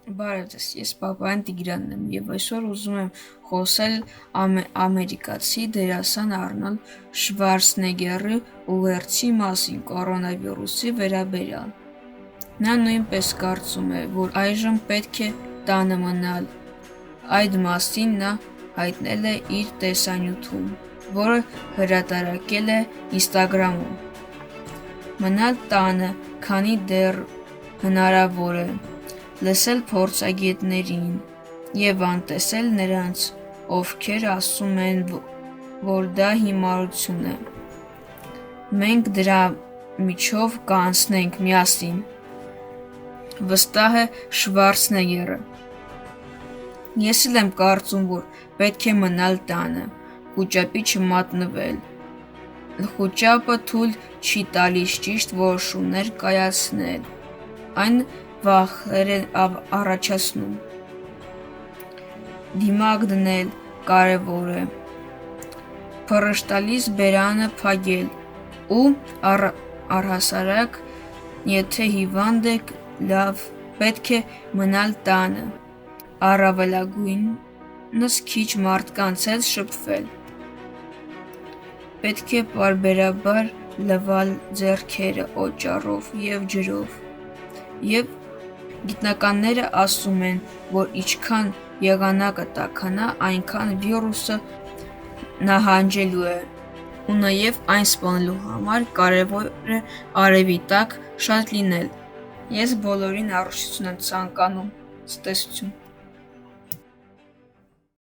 Բարև ձեզ, ես Պապայան Տիգրանն եմ և այսօր ուզում եմ խոսել ամերիկացի դերասան Արնոլդ Շվարցենեգգերի ուղերձի մասին կորոնավիրուսի վերաբերյալ։ Նա նույնպես կարծում է, որ այժմ պետք է տանը մնալ։ Այդ մասին նա հայտնել է իր տեսանյութում, որը հրատարակել է Instagram-ում։ Մնալ տանը, քանի դեռ հնարավոր է, լսել փորձագետներին և անտեսել նրանց, ովքեր ասում են, որ դա հիմարություն է։ Մենք դրա միջով կանցնենք միասին, վստահ է Շվարցենեգգերը։ Ես էլ եմ կարծում, որ պետք է մնալ տանը, խուճապի չմատնվել։ Խուճապը թույլ չի տալիս ճիշտ որոշումներ կայացնել, այն վախեր է առաջացնում։ Դիմակ դնել կարևոր է, փռշտալից բերանը փակել ու առհասարակ, եթե հիվանդ եք, լավ, պետք է մնալ տանը, առավելագույնս քիչ մարդկանց հետ շփվել։ Պետք է պարբերաբար լվալ ձեռքերը օճառով և ջրով։ Եվ գիտնականները ասում են, որ ինչքան եղանակը տաքանա, այնքան վիրուսը նահանջելու է։ Ու նաև այն սպանելու համար կարևոր է արևի տակ շատ լինել։ Ես բոլորին առողջություն եմ ցանկանում։ Ցտեսություն։